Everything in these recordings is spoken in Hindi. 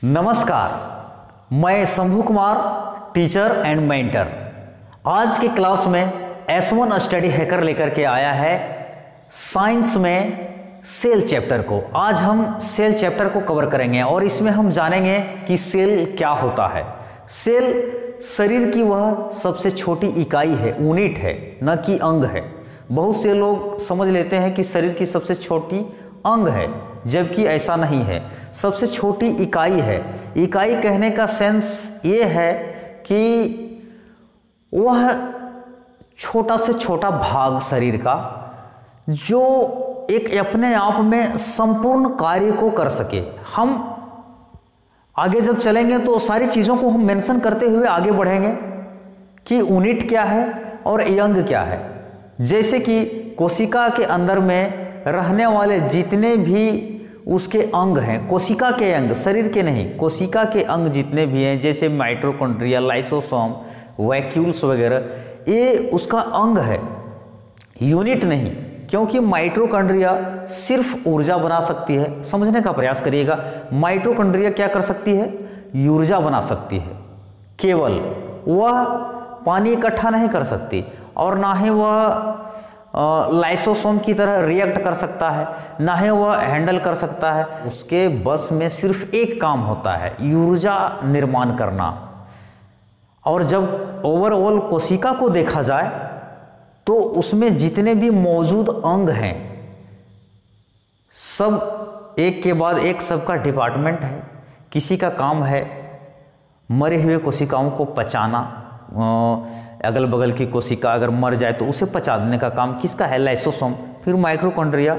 नमस्कार, मैं Shambhu Kumar, teacher and mentor. आज के क्लास में S1 स्टडी हैकर लेकर के आया है साइंस में सेल चैप्टर को। आज हम सेल चैप्टर को कवर करेंगे और इसमें हम जानेंगे कि सेल क्या होता है। सेल शरीर की वह सबसे छोटी इकाई है, यूनिट है, न कि अंग है। बहुत से लोग समझ लेते हैं कि शरीर की सबसे छोटी अंग है, जबकि ऐसा नहीं है। सबसे छोटी इकाई है। इकाई कहने का सेंस ये है कि वह छोटा से छोटा भाग शरीर का जो एक अपने आप में संपूर्ण कार्य को कर सके। हम आगे जब चलेंगे तो सारी चीज़ों को हम मेंशन करते हुए आगे बढ़ेंगे कि यूनिट क्या है और अंग क्या है। जैसे कि कोशिका के अंदर में रहने वाले जितने भी उसके अंग हैं, कोशिका के अंग, शरीर के नहीं, कोशिका के अंग जितने भी हैं, जैसे माइटोकॉन्ड्रिया, लाइसोसोम, वैक्यूल्स वगैरह, ये उसका अंग है, यूनिट नहीं। क्योंकि माइटोकॉन्ड्रिया सिर्फ ऊर्जा बना सकती है। समझने का प्रयास करिएगा, माइटोकॉन्ड्रिया क्या कर सकती है? ऊर्जा बना सकती है केवल। वह पानी इकट्ठा नहीं कर सकती और ना ही वह लाइसोसोम की तरह रिएक्ट कर सकता है, ना ही वह हैंडल कर सकता है। उसके बस में सिर्फ एक काम होता है, ऊर्जा निर्माण करना। और जब ओवरऑल कोशिका को देखा जाए तो उसमें जितने भी मौजूद अंग हैं, सब एक के बाद एक सबका डिपार्टमेंट है। किसी का काम है मरे हुए कोशिकाओं को पचाना, अगल बगल की कोशिका अगर मर जाए तो उसे पचा देने का काम किसका है? लाइसोसोम। फिर माइटोकॉन्ड्रिया,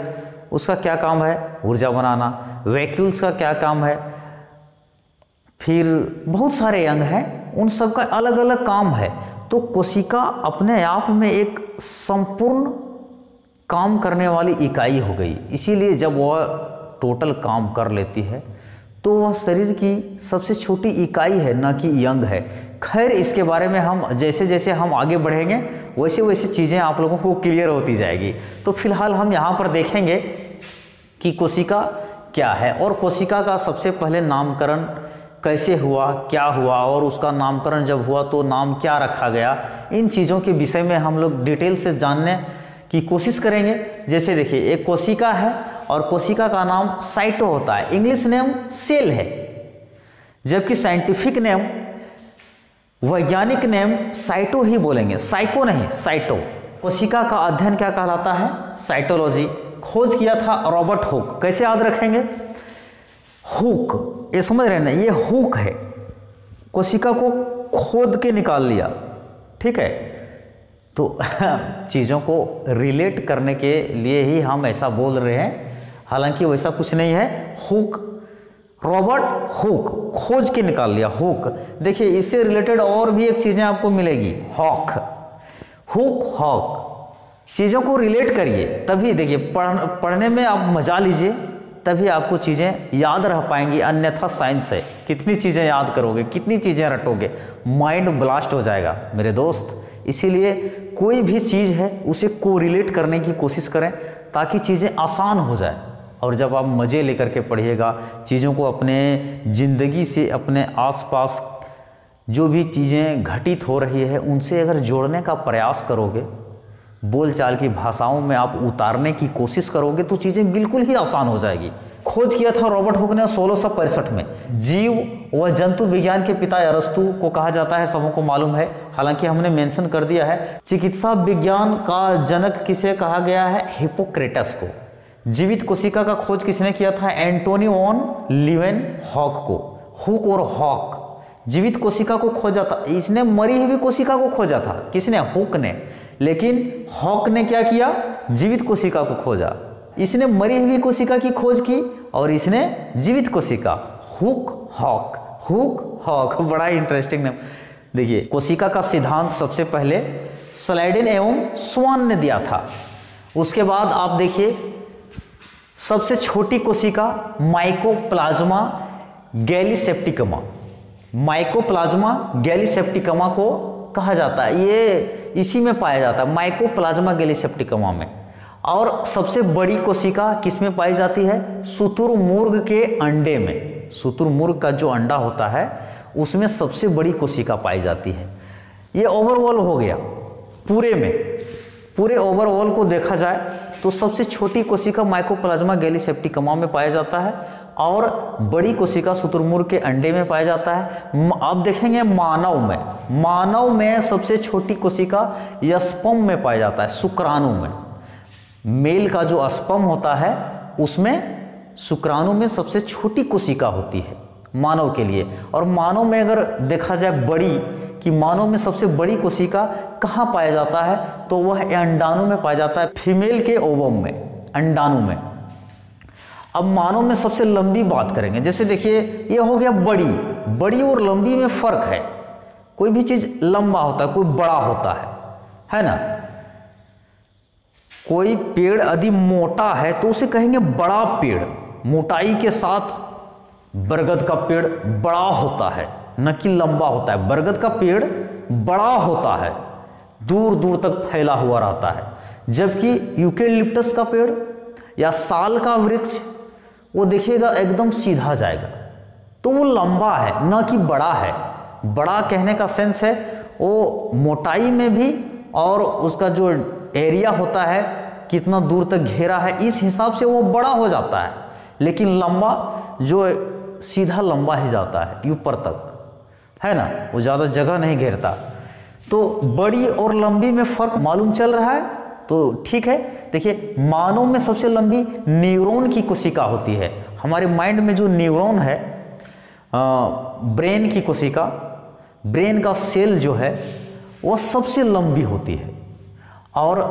उसका क्या काम है? ऊर्जा बनाना। वैक्यूल्स का क्या काम है? फिर बहुत सारे अंग हैं, उन सब का अलग अलग काम है। तो कोशिका अपने आप में एक संपूर्ण काम करने वाली इकाई हो गई। इसीलिए जब वह टोटल काम कर लेती है तो वह शरीर की सबसे छोटी इकाई है, न कि अंग है। खैर, इसके बारे में हम जैसे जैसे हम आगे बढ़ेंगे वैसे वैसे चीज़ें आप लोगों को क्लियर होती जाएगी। तो फिलहाल हम यहाँ पर देखेंगे कि कोशिका क्या है और कोशिका का सबसे पहले नामकरण कैसे हुआ, क्या हुआ, और उसका नामकरण जब हुआ तो नाम क्या रखा गया। इन चीज़ों के विषय में हम लोग डिटेल से जानने की कोशिश करेंगे। जैसे देखिए, एक कोशिका है और कोशिका का नाम साइटो होता है। इंग्लिश नेम सेल है, जबकि साइंटिफिक नेम, वैज्ञानिक नेम साइटो ही बोलेंगे, साइको नहीं, साइटो। कोशिका का अध्ययन क्या कहलाता है? साइटोलॉजी। खोज किया था रॉबर्ट हुक। कैसे याद रखेंगे? हुक, ये समझ रहे हैं ना, ये हुक है। कोशिका को खोद के निकाल लिया, ठीक है। तो चीज़ों को रिलेट करने के लिए ही हम ऐसा बोल रहे हैं, हालांकि वैसा कुछ नहीं है। हुक, रॉबर्ट हुक, खोज के निकाल लिया, हुक। देखिए, इससे रिलेटेड और भी एक चीज़ें आपको मिलेगी, हॉक, हुक, हॉक। चीज़ों को रिलेट करिए, तभी देखिए पढ़ने में आप मजा लीजिए, तभी आपको चीज़ें याद रह पाएंगी। अन्यथा साइंस है, कितनी चीज़ें याद करोगे, कितनी चीज़ें रटोगे, माइंड ब्लास्ट हो जाएगा मेरे दोस्त। इसीलिए कोई भी चीज़ है उसे कोरिलेट करने की कोशिश करें ताकि चीज़ें आसान हो जाए। और जब आप मज़े लेकर के पढ़िएगा, चीज़ों को अपने ज़िंदगी से, अपने आसपास जो भी चीज़ें घटित हो रही है उनसे अगर जोड़ने का प्रयास करोगे, बोलचाल की भाषाओं में आप उतारने की कोशिश करोगे तो चीज़ें बिल्कुल ही आसान हो जाएगी। खोज किया था रॉबर्ट हुक ने 1665 में। जीव व जंतु विज्ञान के पिता अरस्तु को कहा जाता है, सबों को मालूम है, हालांकि हमने मेंशन कर दिया है। चिकित्सा विज्ञान का जनक किसे कहा गया है? हिप्पोक्रेटस को। जीवित कोशिका का खोज किसने किया था? एंटोनी वॉन लीवेनहॉक को। हुक और हॉक जीवित कोशिका को खोजा था, इसने मरी हुई कोशिका को खोजा था। किसने? हुक ने। लेकिन हॉक ने क्या किया? जीवित कोशिका को खोजा। इसने मरी हुई कोशिका की खोज की और इसने जीवित कोशिका। हुक, हॉक, हुक, हॉक, बड़ा इंटरेस्टिंग नाम। देखिए, कोशिका का सिद्धांत सबसे पहले स्लाइडेन एवं स्वान ने दिया था। उसके बाद आप देखिए, सबसे छोटी कोशिका माइकोप्लाज्मा गैलीसेप्टिकमा, माइकोप्लाज्मा गैलीसेप्टिकमा को कहा जाता है। ये इसी में पाया जाता है, माइकोप्लाज्मा गैलीसेप्टिकमा में। और सबसे बड़ी कोशिका किस में पाई जाती है? शुतुरमुर्ग के अंडे में। शुतुरमुर्ग का जो अंडा होता है उसमें सबसे बड़ी कोशिका पाई जाती है। ये ओवरऑल हो गया। पूरे ओवरऑल को देखा जाए तो सबसे छोटी कोशिका माइकोप्लाज्मा गैलीसेप्टिकमा में पाया जाता है और बड़ी कोशिका शुतुरमुर्ग के अंडे में पाया जाता है। आप देखेंगे मानव में सबसे छोटी कोशिका स्पर्म में पाया जाता है, शुक्राणु में। मेल का जो स्पर्म होता है उसमें शुक्राणु में सबसे छोटी कोशिका होती है मानव के लिए। और मानव में अगर देखा जाए कि मानव में सबसे बड़ी कोशिका कहाँ पाया जाता है तो वह अंडाणु में पाया जाता है, फीमेल के ओवम में, अंडाणु में। अब मानव में सबसे लंबी बात करेंगे। जैसे देखिए ये हो गया बड़ी और लंबी में फर्क है। कोई भी चीज लंबा होता है, कोई बड़ा होता है ना। कोई पेड़ यदि मोटा है तो उसे कहेंगे बड़ा पेड़। मोटाई के साथ बरगद का पेड़ बड़ा होता है, न कि लंबा होता है। बरगद का पेड़ बड़ा होता है, दूर दूर तक फैला हुआ रहता है, जबकि यूकेलिप्टस का पेड़ या साल का वृक्ष वो देखिएगा एकदम सीधा जाएगा, तो वो लंबा है न कि बड़ा है। बड़ा कहने का सेंस है वो मोटाई में भी और उसका जो एरिया होता है कितना दूर तक घेरा है, इस हिसाब से वो बड़ा हो जाता है। लेकिन लंबा जो सीधा लंबा ही जाता है ऊपर तक, है ना, वो ज़्यादा जगह नहीं घेरता। तो बड़ी और लंबी में फर्क मालूम चल रहा है तो ठीक है। देखिए मानव में सबसे लंबी न्यूरॉन की कोशिका होती है। हमारे माइंड में जो न्यूरॉन है, ब्रेन की कोशिका, ब्रेन का सेल जो है वह सबसे लंबी होती है और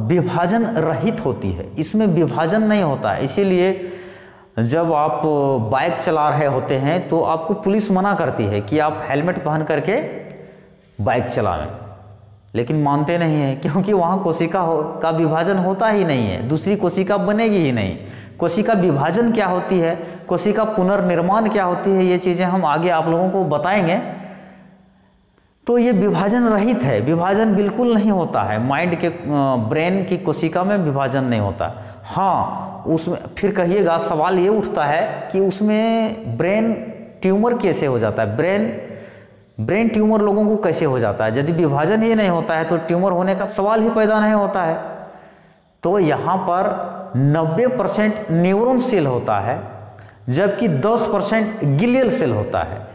विभाजन रहित होती है। इसमें विभाजन नहीं होता है। इसीलिए जब आप बाइक चला रहे होते हैं तो आपको पुलिस मना करती है कि आप हेलमेट पहन करके बाइक चलाएं, लेकिन मानते नहीं हैं क्योंकि वहाँ कोशिका का विभाजन होता ही नहीं है, दूसरी कोशिका बनेगी ही नहीं। कोशिका विभाजन क्या होती है, कोशिका पुनर्निर्माण क्या होती है, ये चीज़ें हम आगे आप लोगों को बताएंगे। तो ये विभाजन रहित है, विभाजन बिल्कुल नहीं होता है। माइंड के ब्रेन की कोशिका में विभाजन नहीं होता। हाँ, उसमें फिर कहिएगा सवाल ये उठता है कि उसमें ब्रेन ट्यूमर कैसे हो जाता है, ब्रेन ट्यूमर लोगों को कैसे हो जाता है। यदि विभाजन ही नहीं होता है तो ट्यूमर होने का सवाल ही पैदा नहीं होता है। तो यहाँ पर 90% न्यूरॉन सेल होता है, जबकि 10% गिलियल सेल होता है।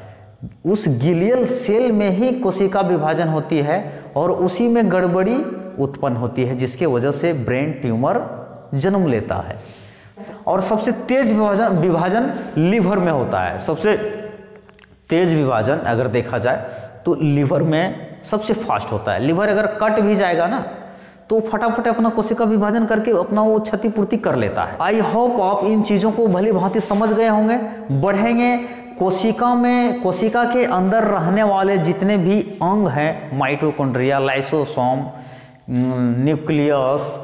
उस गिलियल सेल में ही कोशिका विभाजन होती है और उसी में गड़बड़ी उत्पन्न होती है, जिसके वजह से ब्रेन ट्यूमर जन्म लेता है। और सबसे तेज विभाजन लीवर में होता है। सबसे तेज विभाजन अगर देखा जाए तो लीवर में सबसे फास्ट होता है। लीवर अगर कट भी जाएगा ना तो फटाफट अपना कोशिका विभाजन करके अपना वो क्षतिपूर्ति कर लेता है। आई होप आप इन चीज़ों को भली भांति समझ गए होंगे। बढ़ेंगे कोशिका में, कोशिका के अंदर रहने वाले जितने भी अंग हैं, माइटोकॉन्ड्रिया, लाइसोसोम, न्यूक्लियस,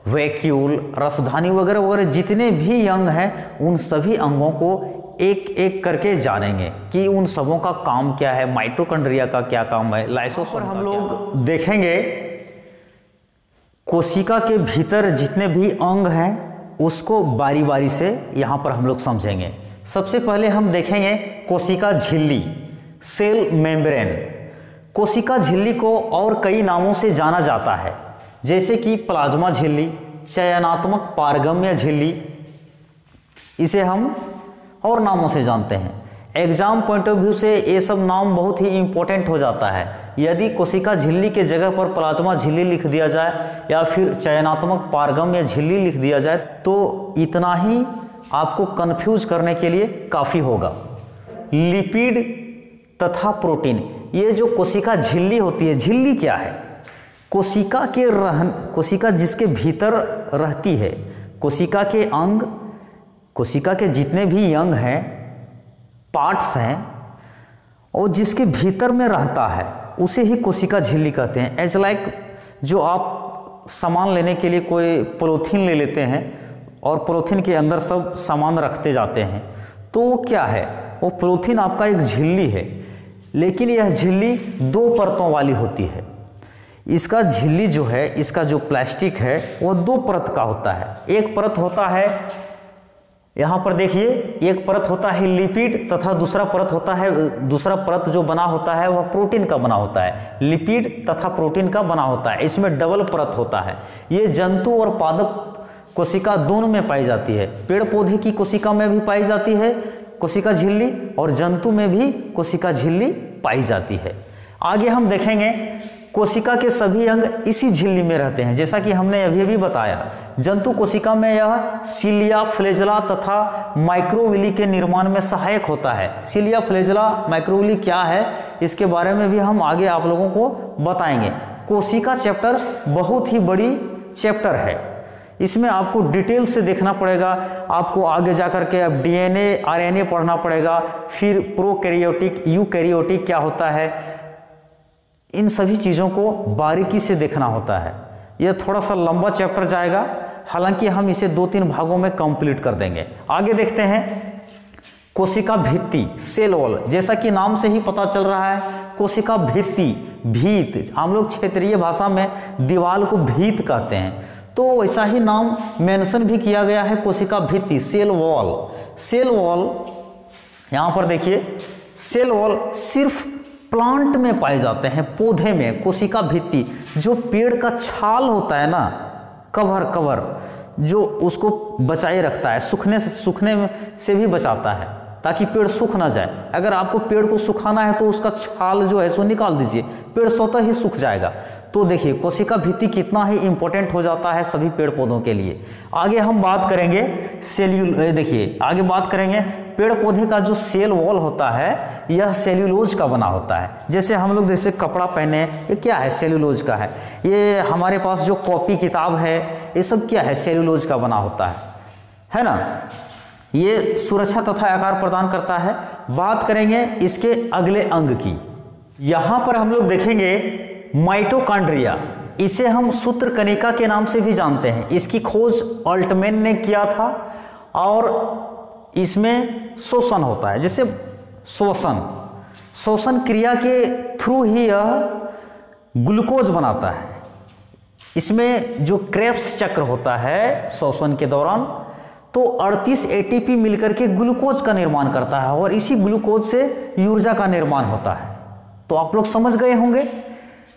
वैक्यूल, रसधानी वगैरह वगैरह जितने भी अंग हैं, उन सभी अंगों को एक एक करके जानेंगे कि उन सबों का काम क्या है, माइटोकॉन्ड्रिया का क्या काम है, लाइसोसोम हम लोग देखेंगे। कोशिका के भीतर जितने भी अंग हैं उसको बारी बारी से यहाँ पर हम लोग समझेंगे। सबसे पहले हम देखेंगे कोशिका झिल्ली, सेल मेम्ब्रेन। कोशिका झिल्ली को और कई नामों से जाना जाता है, जैसे कि प्लाज्मा झिल्ली, चयनात्मक पारगम्य झिल्ली, इसे हम और नामों से जानते हैं। एग्जाम पॉइंट ऑफ व्यू से ये सब नाम बहुत ही इंपॉर्टेंट हो जाता है। यदि कोशिका झिल्ली के जगह पर प्लाज्मा झिल्ली लिख दिया जाए या फिर चयनात्मक पारगम्य झिल्ली लिख दिया जाए तो इतना ही आपको कंफ्यूज करने के लिए काफ़ी होगा। लिपिड तथा प्रोटीन, ये जो कोशिका झिल्ली होती है, झिल्ली क्या है? कोशिका जिसके भीतर रहती है, कोशिका के अंग, कोशिका के जितने भी अंग हैं, पार्ट्स हैं, और जिसके भीतर में रहता है उसे ही कोशिका झिल्ली कहते हैं। एज लाइक जो आप सामान लेने के लिए कोई पॉलीथीन ले लेते हैं और पॉलीथीन के अंदर सब सामान रखते जाते हैं, तो वो क्या है? वो पॉलीथीन आपका एक झिल्ली है, लेकिन यह झिल्ली 2 परतों वाली होती है। इसका झिल्ली जो है, इसका जो प्लास्टिक है वो 2 परत का होता है। एक परत होता है यहाँ पर देखिए एक परत होता है लिपिड तथा दूसरा परत जो बना होता है वह प्रोटीन का बना होता है। लिपिड तथा प्रोटीन का बना होता है, इसमें डबल परत होता है। ये जंतु और पादप कोशिका दोनों में पाई जाती है। पेड़ पौधे की कोशिका में भी पाई जाती है कोशिका झिल्ली, और जंतु में भी कोशिका झिल्ली पाई जाती है। आगे हम देखेंगे कोशिका के सभी अंग इसी झिल्ली में रहते हैं। जैसा कि हमने अभी बताया, जंतु कोशिका में यह सीलिया, फ्लैजेला तथा माइक्रोविली के निर्माण में सहायक होता है। सीलिया, फ्लैजेला, माइक्रोविली क्या है इसके बारे में भी हम आगे आप लोगों को बताएंगे। कोशिका चैप्टर बहुत ही बड़ी चैप्टर है, इसमें आपको डिटेल से देखना पड़ेगा। आपको आगे जाकर के अब डीएनए, आरएनए पढ़ना पड़ेगा, फिर प्रोकैरियोटिक, यूकैरियोटिक क्या होता है, इन सभी चीज़ों को बारीकी से देखना होता है। यह थोड़ा सा लंबा चैप्टर जाएगा, हालांकि हम इसे 2-3 भागों में कंप्लीट कर देंगे। आगे देखते हैं कोशिका भित्ति, सेल वॉल। जैसा कि नाम से ही पता चल रहा है, कोशिका भित्ति, भीत, हम लोग क्षेत्रीय भाषा में दीवाल को भीत कहते हैं, तो वैसा ही नाम मेंशन भी किया गया है, कोशिका भित्ति, सेल वॉल। सेल वॉल यहाँ पर देखिए, सेल वॉल सिर्फ प्लांट में पाए जाते हैं, पौधे में। कोशिका भित्ति जो पेड़ का छाल होता है ना, कवर जो उसको बचाए रखता है, सूखने से भी बचाता है, ताकि पेड़ सूख ना जाए। अगर आपको पेड़ को सुखाना है तो उसका छाल जो है सो निकाल दीजिए, पेड़ स्वतः ही सूख जाएगा। तो देखिए कोशिका भित्ति कितना ही इंपॉर्टेंट हो जाता है सभी पेड़ पौधों के लिए। आगे हम बात करेंगे देखिए आगे बात करेंगे पेड़ पौधे का जो सेल वॉल होता है, यह सेल्यूलोज का बना होता है। जैसे हम लोग जैसे कपड़ा पहने, ये क्या है, सेल्यूलोज का है। ये हमारे पास जो कॉपी किताब है, ये सब क्या है, सेल्यूलोज का बना होता है ना। ये सुरक्षा तथा आकार प्रदान करता है। बात करेंगे इसके अगले अंग की। यहाँ पर हम लोग देखेंगे माइटोकॉन्ड्रिया, इसे हम सूत्रकणिका के नाम से भी जानते हैं। इसकी खोज ऑल्टमैन ने किया था, और इसमें शोषण होता है। जैसे श्वसन क्रिया के थ्रू ही यह ग्लूकोज बनाता है। इसमें जो क्रेब्स चक्र होता है श्वसन के दौरान, तो 38 एटीपी मिलकर के ग्लूकोज का निर्माण करता है, और इसी ग्लूकोज से ऊर्जा का निर्माण होता है। तो आप लोग समझ गए होंगे,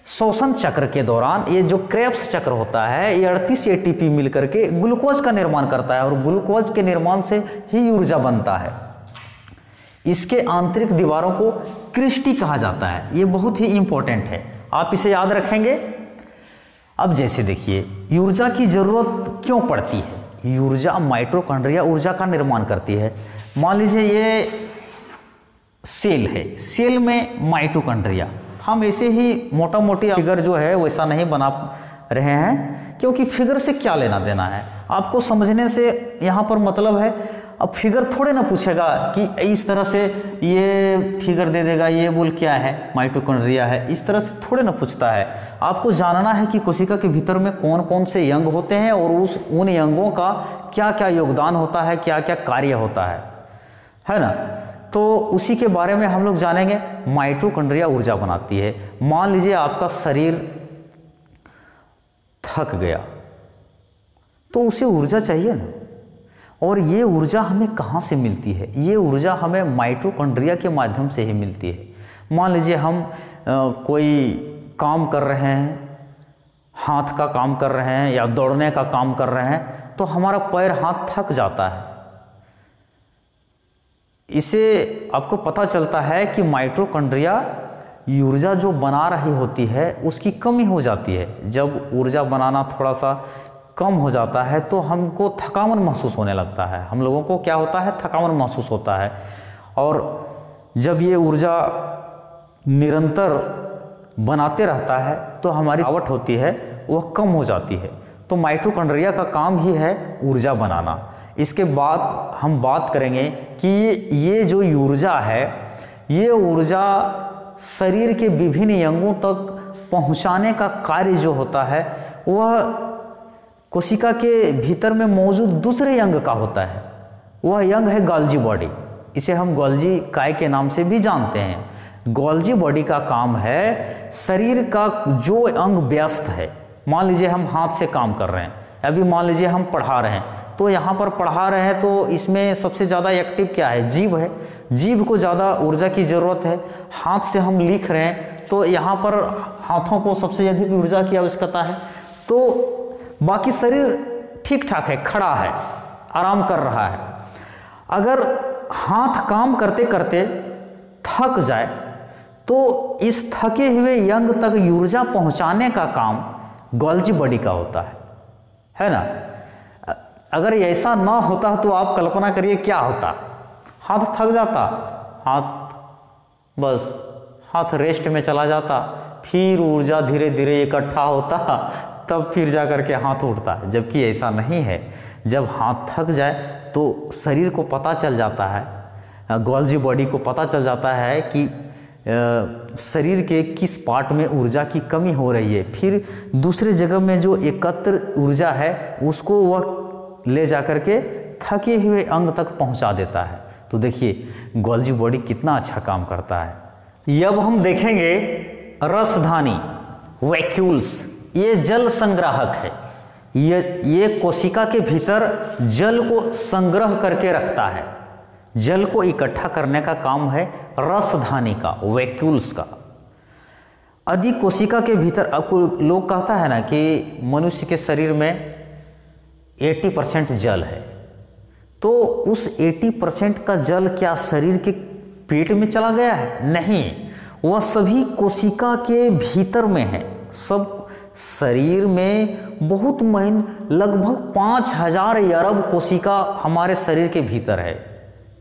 श्वसन चक्र के दौरान ये जो क्रेब्स चक्र होता है, ये 38 एटीपी मिलकर के ग्लूकोज का निर्माण करता है, और ग्लूकोज के निर्माण से ही ऊर्जा बनता है। इसके आंतरिक दीवारों को क्रिस्टी कहा जाता है। ये बहुत ही इंपॉर्टेंट है, आप इसे याद रखेंगे। अब जैसे देखिए ऊर्जा की जरूरत क्यों पड़ती है, ऊर्जा, माइटोकॉन्ड्रिया ऊर्जा का निर्माण करती है। मान लीजिए ये सेल है, सेल में माइटोकॉन्ड्रिया, हम ऐसे ही मोटा मोटी फिगर जो है वैसा नहीं बना रहे हैं, क्योंकि फिगर से क्या लेना देना है, आपको समझने से यहाँ पर मतलब है। अब फिगर थोड़े ना पूछेगा कि इस तरह से ये फिगर दे देगा, ये बोल क्या है, माइटोकॉन्ड्रिया है, इस तरह से थोड़े ना पूछता है। आपको जानना है कि कोशिका के भीतर में कौन कौन से अंग होते हैं, और उन अंगों का क्या क्या योगदान होता है, क्या क्या कार्य होता है ना। तो उसी के बारे में हम लोग जानेंगे। माइटोकॉन्ड्रिया ऊर्जा बनाती है। मान लीजिए आपका शरीर थक गया, तो उसे ऊर्जा चाहिए ना, और ये ऊर्जा हमें कहाँ से मिलती है, ये ऊर्जा हमें माइटोकॉन्ड्रिया के माध्यम से ही मिलती है। मान लीजिए हम कोई काम कर रहे हैं, हाथ का काम कर रहे हैं या दौड़ने का काम कर रहे हैं, तो हमारा पैर हाथ थक जाता है। इसे आपको पता चलता है कि माइटोकॉन्ड्रिया ऊर्जा जो बना रही होती है उसकी कमी हो जाती है। जब ऊर्जा बनाना थोड़ा सा कम हो जाता है तो हमको थकान महसूस होने लगता है। हम लोगों को क्या होता है, थकान महसूस होता है। और जब ये ऊर्जा निरंतर बनाते रहता है तो हमारी थकावट होती है वह कम हो जाती है। तो माइटोकॉन्ड्रिया का काम ही है ऊर्जा बनाना। इसके बाद हम बात करेंगे कि ये जो ऊर्जा है, ये ऊर्जा शरीर के विभिन्न अंगों तक पहुंचाने का कार्य जो होता है वह कोशिका के भीतर में मौजूद दूसरे अंग का होता है। वह अंग है गोल्जी बॉडी। इसे हम गोल्जी काय के नाम से भी जानते हैं। गोल्जी बॉडी का काम है शरीर का जो अंग व्यस्त है, मान लीजिए हम हाथ से काम कर रहे हैं अभी मान लीजिए हम पढ़ा रहे हैं, तो यहाँ पर पढ़ा रहे हैं तो इसमें सबसे ज़्यादा एक्टिव क्या है, जीभ है। जीभ को ज़्यादा ऊर्जा की ज़रूरत है। हाथ से हम लिख रहे हैं तो यहाँ पर हाथों को सबसे अधिक ऊर्जा की आवश्यकता है। तो बाकी शरीर ठीक ठाक है, खड़ा है, आराम कर रहा है। अगर हाथ काम करते करते थक जाए तो इस थके हुए यंग तक ऊर्जा पहुंचाने का काम गोल्जी बॉडी का होता है ना। अगर ऐसा ना होता तो आप कल्पना करिए क्या होता। हाथ थक जाता, हाथ रेस्ट में चला जाता, फिर ऊर्जा धीरे धीरे इकट्ठा होता, तब फिर जा करके हाथ उठता। जबकि ऐसा नहीं है। जब हाथ थक जाए तो शरीर को पता चल जाता है, गोल्जी बॉडी को पता चल जाता है कि शरीर के किस पार्ट में ऊर्जा की कमी हो रही है। फिर दूसरे जगह में जो एकत्र ऊर्जा है उसको वह ले जा करके थके हुए अंग तक पहुंचा देता है। तो देखिए गोल्जी बॉडी कितना अच्छा काम करता है। अब हम देखेंगे रसधानी वैक्यूल्स। ये जल संग्राहक है। ये कोशिका के भीतर जल को संग्रह करके रखता है। जल को इकट्ठा करने का काम है रसधानी का, वैक्यूल्स का। यदि कोशिका के भीतर, आपको लोग कहता है ना कि मनुष्य के शरीर में 80% जल है, तो उस 80% का जल क्या शरीर के पेट में चला गया है? नहीं, वह सभी कोशिका के भीतर में है। सब शरीर में बहुत महीन लगभग 5000 अरब कोशिका हमारे शरीर के भीतर है।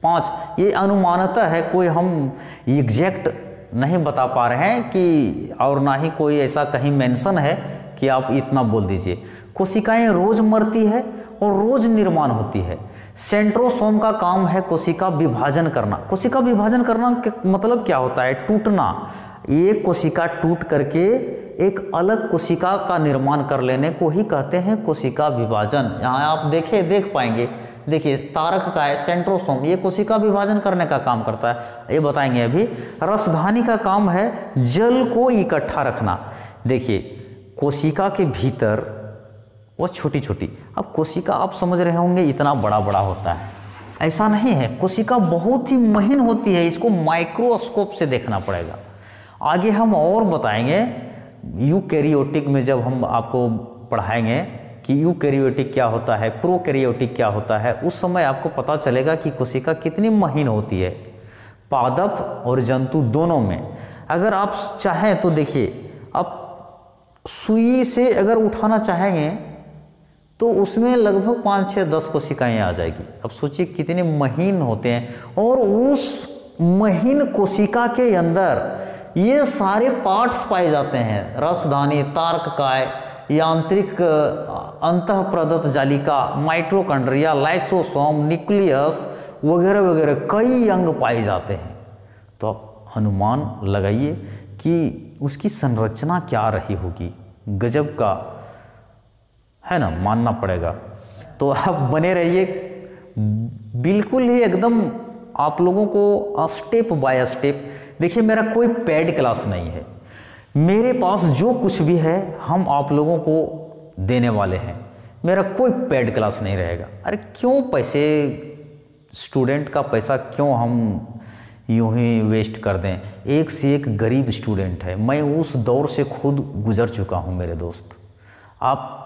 5, ये अनुमानतः है, कोई हम एग्जैक्ट नहीं बता पा रहे हैं कि, और ना ही कोई ऐसा कहीं मेंशन है कि आप इतना बोल दीजिए। कोशिकाएं रोज मरती है और रोज निर्माण होती है। सेंट्रोसोम का काम है कोशिका विभाजन करना। कोशिका विभाजन करना मतलब क्या होता है? टूटना। एक कोशिका टूट करके एक अलग कोशिका का निर्माण कर लेने को ही कहते हैं कोशिका विभाजन। यहाँ आप देख पाएंगे, देखिए तारक का है सेंट्रोसोम, ये कोशिका विभाजन करने का काम करता है, ये बताएंगे अभी। रसधानी का काम है जल को इकट्ठा रखना। देखिए कोशिका के भीतर वो छोटी छोटी, अब कोशिका आप समझ रहे होंगे इतना बड़ा बड़ा होता है, ऐसा नहीं है। कोशिका बहुत ही महीन होती है, इसको माइक्रोस्कोप से देखना पड़ेगा। आगे हम और बताएंगे यूकैरियोटिक में, जब हम आपको पढ़ाएंगे कि यूकैरियोटिक क्या होता है, प्रोकैरियोटिक क्या होता है, उस समय आपको पता चलेगा कि कोशिका कितनी महीन होती है। पादप और जंतु दोनों में अगर आप चाहें तो देखिए, आप सुई से अगर उठाना चाहेंगे तो उसमें लगभग 5, 6, 10 कोशिकाएं आ जाएगी। अब सोचिए कितने महीन होते हैं, और उस महीन कोशिका के अंदर ये सारे पार्ट्स पाए जाते हैं। रसधानी, तारककाय, यांत्रिक अंतः प्रदत्त जालिका, माइटोकॉन्ड्रिया, लाइसोसोम, न्यूक्लियस वगैरह वगैरह कई अंग पाए जाते हैं। तो आप अनुमान लगाइए कि उसकी संरचना क्या रही होगी। गजब का है ना, मानना पड़ेगा। तो आप बने रहिए, बिल्कुल ही एकदम आप लोगों को स्टेप बाय स्टेप। देखिए मेरा कोई पेड क्लास नहीं है, मेरे पास जो कुछ भी है हम आप लोगों को देने वाले हैं। मेरा कोई पेड क्लास नहीं रहेगा। अरे क्यों पैसे, स्टूडेंट का पैसा क्यों हम यूं ही वेस्ट कर दें? एक से एक गरीब स्टूडेंट है, मैं उस दौर से खुद गुजर चुका हूं मेरे दोस्त। आप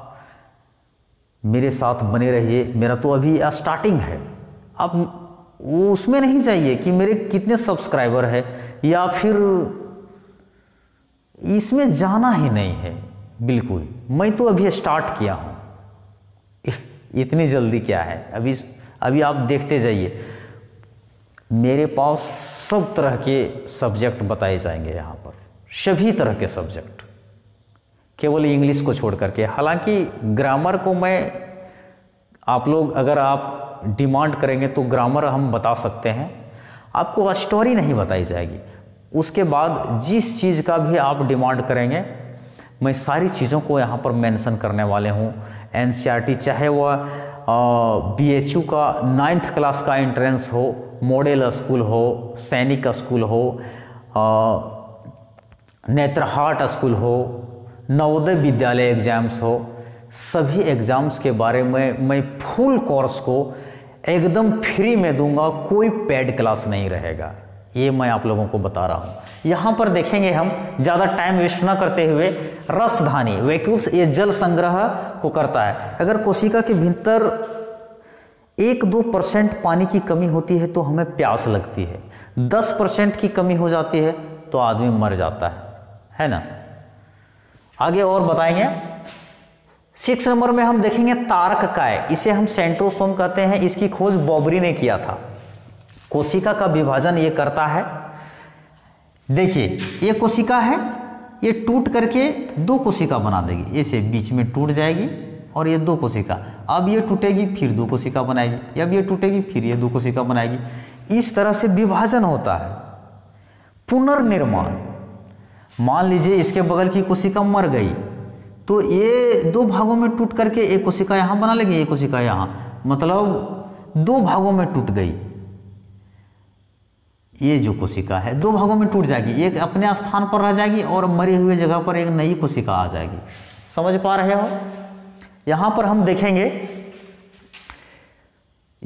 मेरे साथ बने रहिए। मेरा तो अभी स्टार्टिंग है, आप उसमें नहीं चाहिए कि मेरे कितने सब्सक्राइबर है, या फिर इसमें जाना ही नहीं है बिल्कुल। मैं तो अभी स्टार्ट किया हूँ, इतनी जल्दी क्या है। अभी आप देखते जाइए, मेरे पास सब तरह के सब्जेक्ट बताए जाएंगे यहाँ पर, सभी तरह के सब्जेक्ट, केवल इंग्लिश को छोड़ करके। हालांकि ग्रामर को मैं, आप लोग अगर आप डिमांड करेंगे तो ग्रामर हम बता सकते हैं, आपको स्टोरी नहीं बताई जाएगी। उसके बाद जिस चीज़ का भी आप डिमांड करेंगे मैं सारी चीज़ों को यहाँ पर मेंशन करने वाले हूँ। एनसीईआरटी, चाहे वह बीएचयू का 9th क्लास का एंट्रेंस हो, मॉडल स्कूल हो, सैनिक स्कूल हो, नेत्रहाट स्कूल हो, नवोदय विद्यालय एग्जाम्स हो, सभी एग्ज़ाम्स के बारे में मैं फुल कोर्स को एकदम फ्री में दूंगा, कोई पेड क्लास नहीं रहेगा, ये मैं आप लोगों को बता रहा हूँ। यहाँ पर देखेंगे हम, ज़्यादा टाइम वेस्ट ना करते हुए, रसधानी वैक्यूल्स, ये जल संग्रह को करता है। अगर कोशिका के भीतर 1-2% पानी की कमी होती है तो हमें प्यास लगती है, 10% की कमी हो जाती है तो आदमी मर जाता है ना। आगे और बताएंगे। 6 नंबर में हम देखेंगे तारककाय, इसे हम सेंट्रोसोम कहते हैं, इसकी खोज बॉबरी ने किया था। कोशिका का विभाजन ये करता है। देखिए ये कोशिका है, ये टूट करके 2 कोशिका बना देगी, ऐसे बीच में टूट जाएगी और ये 2 कोशिका, अब ये टूटेगी फिर 2 कोशिका बनाएगी, अब ये टूटेगी फिर ये 2 कोशिका बनाएगी। इस तरह से विभाजन होता है। पुनर्निर्माण, मान लीजिए इसके बगल की कोशिका मर गई तो ये 2 भागों में टूट करके एक कोशिका यहाँ बना लेगी, एक कोशिका यहाँ, मतलब 2 भागों में टूट गई। ये जो कोशिका है 2 भागों में टूट जाएगी, एक अपने स्थान पर रह जाएगी और मरी हुई जगह पर एक नई कोशिका आ जाएगी। समझ पा रहे हो? यहां पर हम देखेंगे,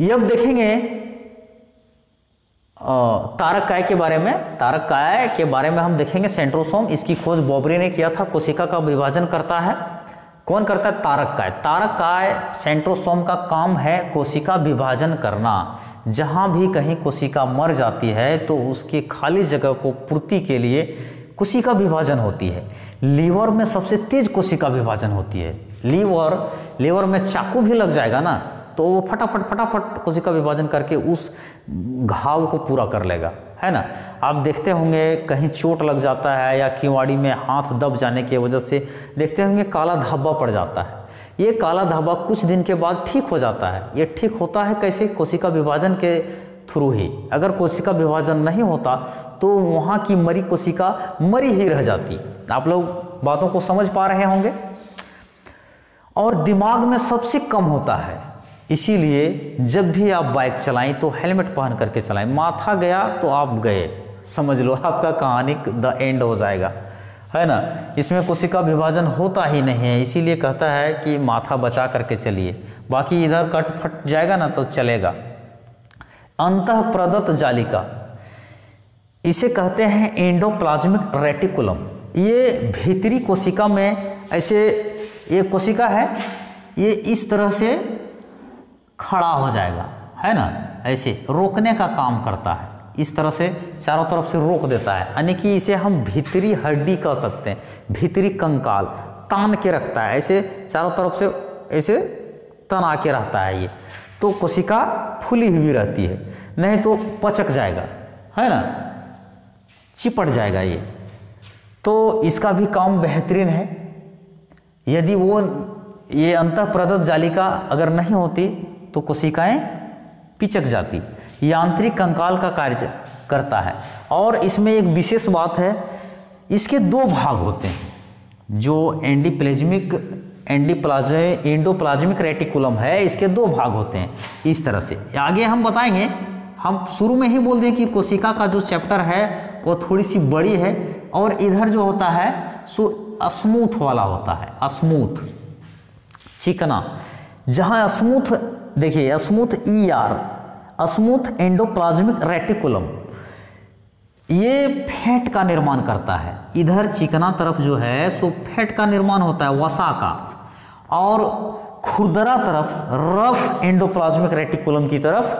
अब देखेंगे तारककाय के बारे में। तारककाय के बारे में हम देखेंगे सेंट्रोसोम, इसकी खोज बॉबरी ने किया था। कोशिका का विभाजन करता है, कौन करता है? तारककाय। तारककाय सेंट्रोसोम का काम है कोशिका विभाजन करना। जहां भी कहीं कोशिका मर जाती है तो उसकी खाली जगह को पूर्ति के लिए कोशिका विभाजन होती है। लीवर में सबसे तेज कोशिका विभाजन होती है। लीवर में चाकू भी लग जाएगा ना तो वो फटाफट कोशिका विभाजन करके उस घाव को पूरा कर लेगा, है ना। आप देखते होंगे कहीं चोट लग जाता है या किवाड़ी में हाथ दब जाने की वजह से देखते होंगे काला धब्बा पड़ जाता है। ये काला धब्बा कुछ दिन के बाद ठीक हो जाता है। ये ठीक होता है कैसे? कोशिका विभाजन के थ्रू ही। अगर कोशिका विभाजन नहीं होता तो वहाँ की मरी कोशिका मरी ही रह जाती। आप लोग बातों को समझ पा रहे होंगे। और दिमाग में सबसे कम होता है, इसीलिए जब भी आप बाइक चलाएं तो हेलमेट पहन करके चलाएं। माथा गया तो आप गए, समझ लो आपका कहानी द एंड हो जाएगा, है ना। इसमें कोशिका विभाजन होता ही नहीं है, इसीलिए कहता है कि माथा बचा करके चलिए, बाकी इधर कट फट जाएगा ना तो चलेगा। अंतः प्रदत्त जालिका, इसे कहते हैं एंडोप्लाज्मिक रेटिकुलम। ये भीतरी कोशिका में ऐसे एक कोशिका है, ये इस तरह से खड़ा हो जाएगा, है ना, ऐसे रोकने का काम करता है। इस तरह से चारों तरफ से रोक देता है, यानी कि इसे हम भीतरी हड्डी कह सकते हैं, भीतरी कंकाल तान के रखता है, ऐसे चारों तरफ से ऐसे तना के रहता है। ये तो कोशिका फूली हुई रहती है, नहीं तो पचक जाएगा, है ना, चिपट जाएगा ये। तो इसका भी काम बेहतरीन है। यदि वो ये अंतः प्रदत्त जालिका अगर नहीं होती तो कोशिकाएं पिचक जाती। यांत्रिक कंकाल का कार्य करता है। और इसमें एक विशेष बात है, इसके 2 भाग होते हैं। जो एंडोप्लाज्मिक रेटिकुलम है, इसके 2 भाग होते हैं इस तरह से। आगे हम बताएंगे, हम शुरू में ही बोल दें कि कोशिका का जो चैप्टर है वो थोड़ी सी बड़ी है और इधर जो होता है सो स्मूथ वाला होता है, स्मूथ चिकना। जहां स्मूथ, देखिए स्मूथ स्मूथ एंडोप्लाज्मिक रेटिकुलम, ये फैट का निर्माण करता है। इधर चिकना तरफ जो है सो फैट का निर्माण होता है, वसा का, और खुरदरा तरफ रफ एंडोप्लाज्मिक रेटिकुलम की तरफ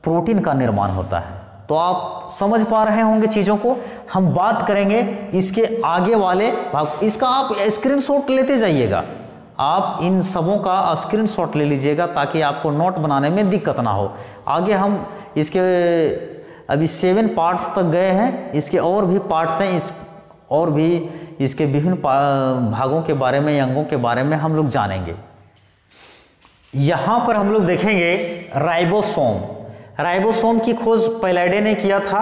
प्रोटीन का निर्माण होता है। तो आप समझ पा रहे होंगे चीज़ों को। हम बात करेंगे इसके आगे वाले भाग। इसका आप स्क्रीनशॉट लेते जाइएगा, आप इन सबों का स्क्रीनशॉट ले लीजिएगा ताकि आपको नोट बनाने में दिक्कत ना हो। आगे हम इसके अभी 7 पार्ट्स तक गए हैं, इसके और भी पार्ट्स हैं, और भी इसके विभिन्न भागों के बारे में, अंगों के बारे में हम लोग जानेंगे। यहाँ पर हम लोग देखेंगे राइबोसोम। राइबोसोम की खोज पैलाइडे ने किया था।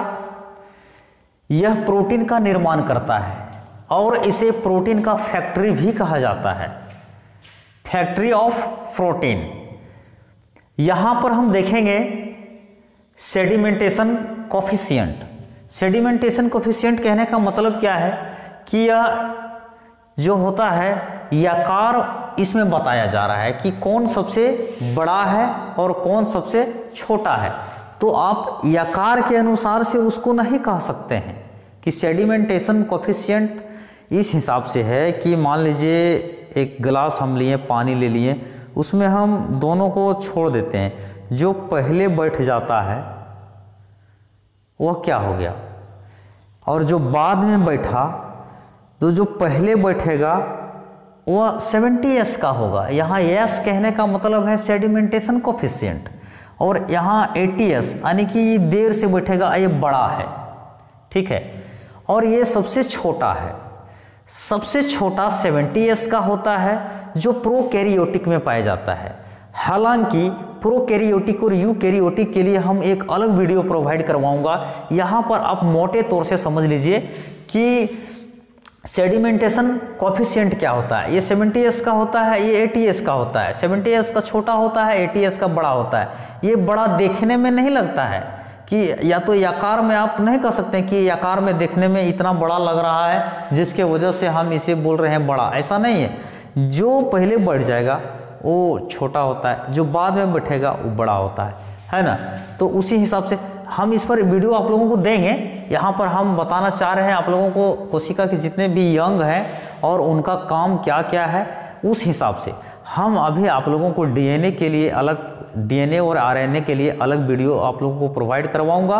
यह प्रोटीन का निर्माण करता है और इसे प्रोटीन का फैक्ट्री भी कहा जाता है, फैक्ट्री ऑफ प्रोटीन। यहां पर हम देखेंगे सेडिमेंटेशन कोफिशिएंट। सेडिमेंटेशन कोफिशिएंट कहने का मतलब क्या है कि यह जो होता है यकार इसमें बताया जा रहा है कि कौन सबसे बड़ा है और कौन सबसे छोटा है। तो आप आकार के अनुसार से उसको नहीं कह सकते हैं कि सेडिमेंटेशन कोफिशिएंट इस हिसाब से है कि मान लीजिए एक गिलास हम लिए, पानी ले लिए, उसमें हम दोनों को छोड़ देते हैं, जो पहले बैठ जाता है वह क्या हो गया, और जो बाद में बैठा तो जो पहले बैठेगा वह 70s का होगा। यहाँ S कहने का मतलब है सेडिमेंटेशन कोफिशिएंट, और यहाँ 80s यानी कि ये देर से बैठेगा, ये बड़ा है, ठीक है। और ये सबसे छोटा है, सबसे छोटा 70s का होता है जो प्रोकैरियोटिक में पाया जाता है। हालांकि प्रोकैरियोटिक और यूकैरियोटिक के लिए हम एक अलग वीडियो प्रोवाइड करवाऊंगा। यहाँ पर आप मोटे तौर से समझ लीजिए कि सेडिमेंटेशन कोफिशिएंट क्या होता है। ये 70s का होता है, ये 80s का होता है। 70s का छोटा होता है, 80s का बड़ा होता है। ये बड़ा देखने में नहीं लगता है कि, या तो आकार में आप नहीं कह सकते कि आकार में देखने में इतना बड़ा लग रहा है जिसके वजह से हम इसे बोल रहे हैं बड़ा, ऐसा नहीं है। जो पहले बढ़ जाएगा वो छोटा होता है, जो बाद में बैठेगा वो बड़ा होता है ना। तो उसी हिसाब से हम इस पर वीडियो आप लोगों को देंगे। यहाँ पर हम बताना चाह रहे हैं आप लोगों को कोशिका के जितने भी यंग हैं और उनका काम क्या क्या है, उस हिसाब से हम अभी आप लोगों को डीएनए के लिए अलग, डीएनए और आरएनए के लिए अलग वीडियो आप लोगों को प्रोवाइड करवाऊंगा,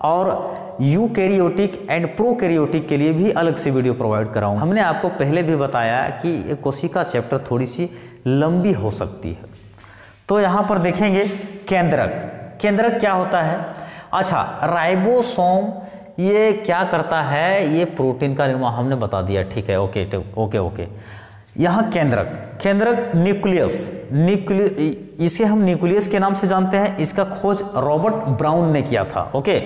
और यूकैरियोटिक एंड प्रोकैरियोटिक के लिए भी अलग से वीडियो प्रोवाइड कराऊंगा। हमने आपको पहले भी बताया कि कोशिका चैप्टर थोड़ी सी लंबी हो सकती है। तो यहाँ पर देखेंगे केंद्रक। केंद्रक क्या होता है? अच्छा, राइबोसोम ये क्या करता है, ये प्रोटीन का निर्माण हमने बता दिया, ठीक है, ओके ओके ओके। यहाँ केंद्रक, केंद्रक न्यूक्लियस, इसे हम न्यूक्लियस के नाम से जानते हैं। इसका खोज रॉबर्ट ब्राउन ने किया था, ओके।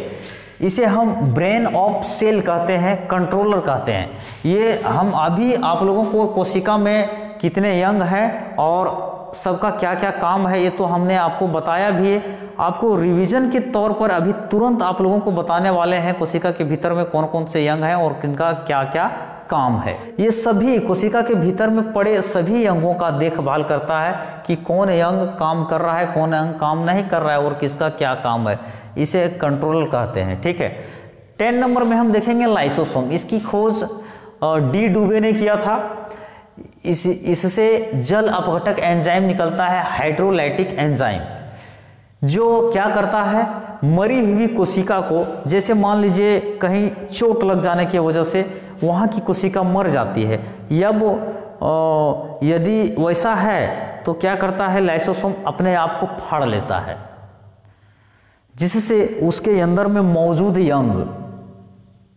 इसे हम ब्रेन ऑफ सेल कहते हैं, कंट्रोलर कहते हैं। ये हम अभी आप लोगों को कोशिका में कितने यंग हैं और सबका क्या क्या काम है ये तो हमने आपको बताया भी है। आपको रिवीजन के तौर पर अभी तुरंत आप लोगों को बताने वाले हैं कोशिका के भीतर में कौन कौन से यंग हैं और किनका क्या क्या काम है। ये सभी कोशिका के भीतर में पड़े सभी अंगों का देखभाल करता है कि कौन अंग काम कर रहा है, कौन अंग काम नहीं कर रहा है और किसका क्या काम है। इसे कंट्रोलर कहते हैं, ठीक है। 10 नंबर में हम देखेंगे लाइसोसोम। इसकी खोज डी डुबे ने किया था। इससे जल अपघटक एंजाइम निकलता है, हाइड्रोलाइटिक एंजाइम, जो क्या करता है, मरी हुई कोशिका को, जैसे मान लीजिए कहीं चोट लग जाने की वजह से वहाँ की कोशिका मर जाती है, यदि वैसा है तो क्या करता है, लाइसोसोम अपने आप को फाड़ लेता है, जिससे उसके अंदर में मौजूद अंग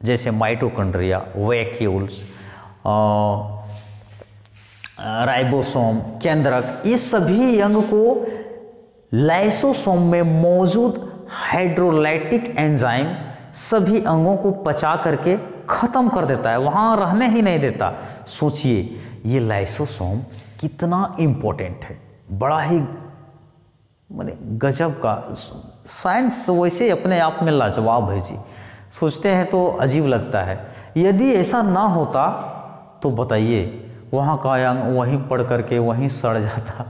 जैसे माइटोकॉन्ड्रिया, वैक्यूल्स, राइबोसोम, केंद्रक, इस सभी अंग को लाइसोसोम में मौजूद हाइड्रोलाइटिक एंजाइम सभी अंगों को पचा करके खत्म कर देता है, वहां रहने ही नहीं देता। सोचिए ये लाइसोसोम कितना इंपॉर्टेंट है, बड़ा ही माने गजब का। साइंस वैसे अपने आप में लाजवाब है जी, सोचते हैं तो अजीब लगता है। यदि ऐसा ना होता तो बताइए वहाँ का अंग वहीं पड़ करके वहीं सड़ जाता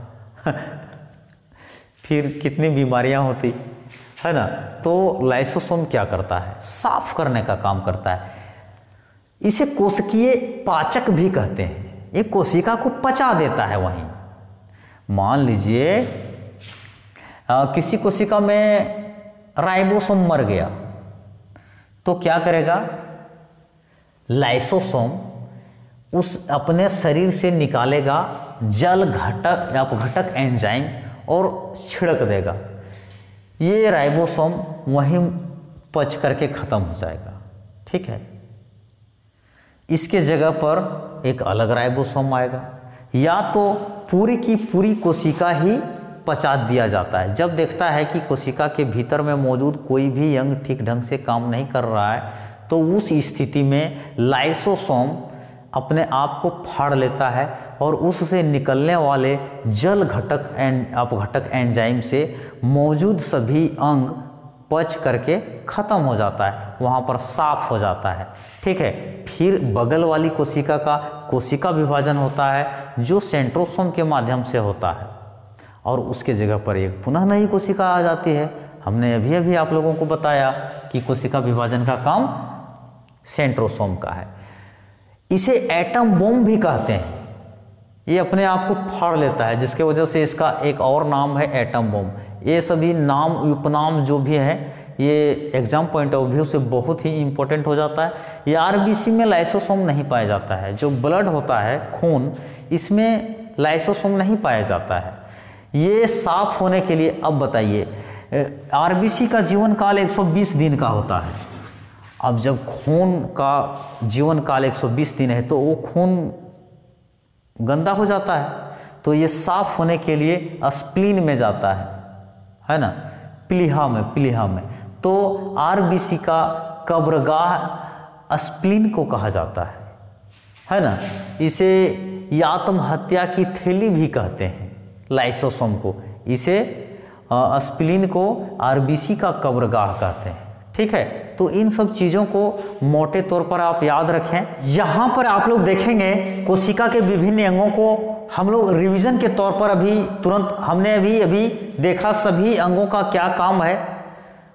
फिर कितनी बीमारियां होती है ना। तो लाइसोसोम क्या करता है, साफ करने का काम करता है। इसे कोशिकीय पाचक भी कहते हैं। ये कोशिका को पचा देता है वहीं। मान लीजिए किसी कोशिका में राइबोसोम मर गया तो क्या करेगा, लाइसोसोम उस अपने शरीर से निकालेगा जल घटक अपघटक एंजाइम और छिड़क देगा। ये राइबोसोम वहीं पच करके खत्म हो जाएगा, ठीक है। इसके जगह पर एक अलग राइबोसोम आएगा, या तो पूरी की पूरी कोशिका ही पचा दिया जाता है। जब देखता है कि कोशिका के भीतर में मौजूद कोई भी अंग ठीक ढंग से काम नहीं कर रहा है तो उस स्थिति में लाइसोसोम अपने आप को फाड़ लेता है और उससे निकलने वाले जल घटक अपघटक एंजाइम से मौजूद सभी अंग पच करके खत्म हो जाता है, वहाँ पर साफ हो जाता है। ठीक है, फिर बगल वाली कोशिका का कोशिका विभाजन होता है जो सेंट्रोसोम के माध्यम से होता है, और उसके जगह पर एक पुनः नई कोशिका आ जाती है। हमने अभी अभी आप लोगों को बताया कि कोशिका विभाजन का काम सेंट्रोसोम का है। इसे एटम बम भी कहते हैं, ये अपने आप को फाड़ लेता है, जिसके वजह से इसका एक और नाम है एटम बम। ये सभी नाम उपनाम जो भी हैं ये एग्जाम पॉइंट ऑफ व्यू से बहुत ही इंपॉर्टेंट हो जाता है। ये आरबीसी में लाइसोसोम नहीं पाया जाता है, जो ब्लड होता है खून, इसमें लाइसोसोम नहीं पाया जाता है। ये साफ होने के लिए, अब बताइए, आरबीसी का जीवन काल 120 दिन का होता है। अब जब खून का जीवन काल 120 दिन है तो वो खून गंदा हो जाता है, तो ये साफ होने के लिए स्प्लीन में जाता है ना, प्लीहा में। तो आरबीसी का कब्रगाह स्प्लीन को कहा जाता है ना। इसे ये आत्महत्या की थैली भी कहते हैं, लाइसोसोम को। इसे स्प्लीन को आरबीसी का कब्रगाह कहते हैं। ठीक है, तो इन सब चीज़ों को मोटे तौर पर आप याद रखें। यहाँ पर आप लोग देखेंगे कोशिका के विभिन्न अंगों को हम लोग रिवीजन के तौर पर अभी तुरंत हमने अभी देखा सभी अंगों का क्या काम है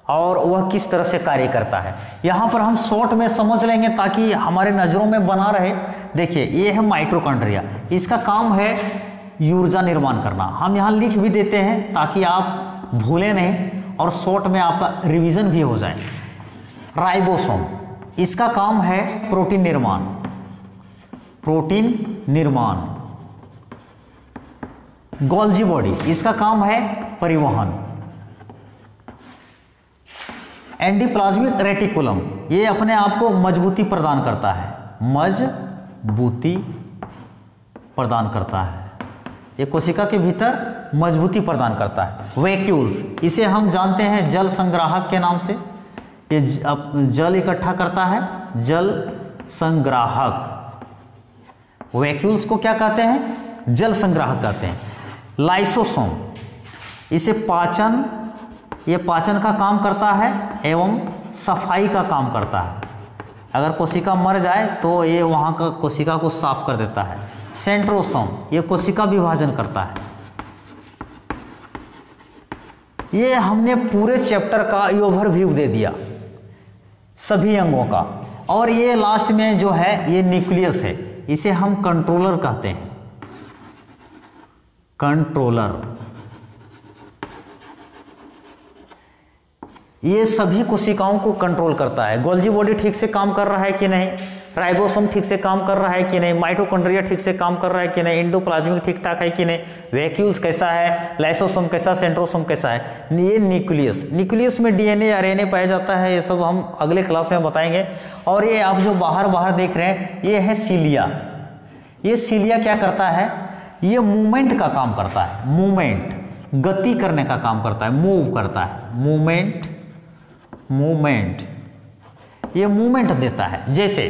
और वह किस तरह से कार्य करता है। यहाँ पर हम शॉर्ट में समझ लेंगे ताकि हमारे नज़रों में बना रहे। देखिए, ये है माइटोकॉन्ड्रिया, इसका काम है ऊर्जा निर्माण करना। हम यहाँ लिख भी देते हैं ताकि आप भूलें नहीं और शॉर्ट में आपका रिवीजन भी हो जाए। राइबोसोम, इसका काम है प्रोटीन निर्माण। गोल्जी बॉडी, इसका काम है परिवहन। एंडोप्लाज्मिक रेटिकुलम, ये अपने आप को मजबूती प्रदान करता है, ये कोशिका के भीतर मजबूती प्रदान करता है। वैक्यूल्स, इसे हम जानते हैं जल संग्राहक के नाम से, ये जल इकट्ठा करता है, जल संग्राहक। वैक्यूल्स को क्या कहते हैं? जल संग्राहक कहते हैं। लाइसोसोम, इसे ये पाचन का काम करता है एवं सफाई का काम करता है। अगर कोशिका मर जाए तो ये वहाँ का कोशिका को साफ कर देता है। सेंट्रोसोम, ये कोशिका विभाजन करता है। ये हमने पूरे चैप्टर का ओवरव्यू दे दिया सभी अंगों का। और ये लास्ट में जो है ये न्यूक्लियस है, इसे हम कंट्रोलर कहते हैं। कंट्रोलर, ये सभी कोशिकाओं को कंट्रोल करता है। गोल्जी बॉडी ठीक से काम कर रहा है कि नहीं, राइबोसोम ठीक से काम कर रहा है कि नहीं, माइटोकॉन्ड्रिया ठीक से काम कर रहा है कि नहीं, एंडोप्लाज्मिक ठीक ठाक है कि नहीं, वैक्यूल्स कैसा है, लाइसोसोम कैसा, सेंट्रोसोम कैसा है। ये न्यूक्लियस में डीएनए आरएनए पाया जाता है, ये सब हम अगले क्लास में बताएंगे। और ये आप जो बाहर देख रहे हैं ये है सीलिया। ये सीलिया क्या करता है? ये मूवमेंट का काम करता है, मूवमेंट, गति करने का काम करता है, मूव करता है, मूवमेंट, ये मूवमेंट देता है। जैसे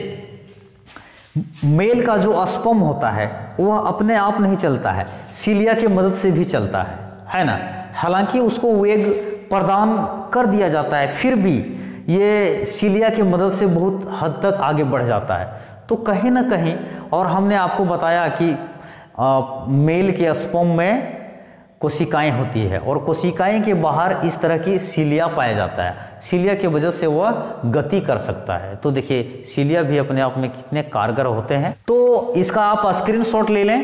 मेल का जो स्पर्म होता है वह अपने आप नहीं चलता है, सीलिया की मदद से भी चलता है ना। हालांकि उसको वेग प्रदान कर दिया जाता है, फिर भी ये सीलिया की मदद से बहुत हद तक आगे बढ़ जाता है। तो कहीं ना कहीं, और हमने आपको बताया कि मेल के स्पर्म में कोशिकाएं होती है और कोशिकाएं के बाहर इस तरह की सीलिया पाया जाता है। सीलिया की वजह से वह गति कर सकता है। तो देखिए सीलिया भी अपने आप में कितने कारगर होते हैं। तो इसका आप स्क्रीनशॉट ले लें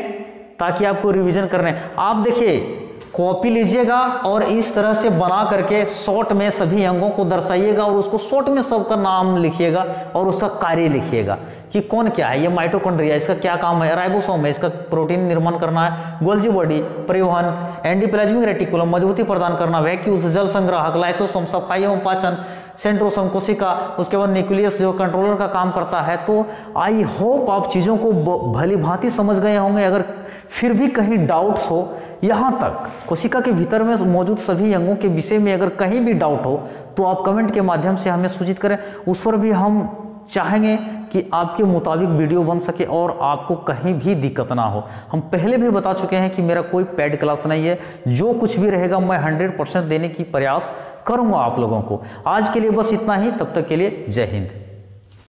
ताकि आपको रिवीजन करने। आप देखिए कॉपी लीजिएगा और इस तरह से बना करके शॉर्ट में सभी अंगों को दर्शाइएगा और उसको शॉर्ट में सबका नाम लिखिएगा और उसका कार्य लिखिएगा कि कौन क्या है। ये माइटोकॉन्ड्रिया, इसका क्या काम है, राइबोसोम है, इसका प्रोटीन निर्माण करना है, गोल्जी बॉडी परिवहन, एंडोप्लाज्मिक रेटिकुलम मजबूती प्रदान करना, वैक्यूल्स जल संग्राहक, लाइसोसोम सफाई एवं पाचन, सेंट्रोसोम कोशिका, उसके बाद न्यूक्लियस जो कंट्रोलर का काम करता है। तो आई होप आप चीज़ों को भली भांति समझ गए होंगे। अगर फिर भी कहीं डाउट्स हो, यहाँ तक कोशिका के भीतर में मौजूद सभी अंगों के विषय में अगर कहीं भी डाउट हो तो आप कमेंट के माध्यम से हमें सूचित करें, उस पर भी हम चाहेंगे कि आपके मुताबिक वीडियो बन सके और आपको कहीं भी दिक्कत ना हो। हम पहले भी बता चुके हैं कि मेरा कोई पेड क्लास नहीं है, जो कुछ भी रहेगा मैं 100% देने की प्रयास करूंगा आप लोगों को। आज के लिए बस इतना ही, तब तक के लिए जय हिंद।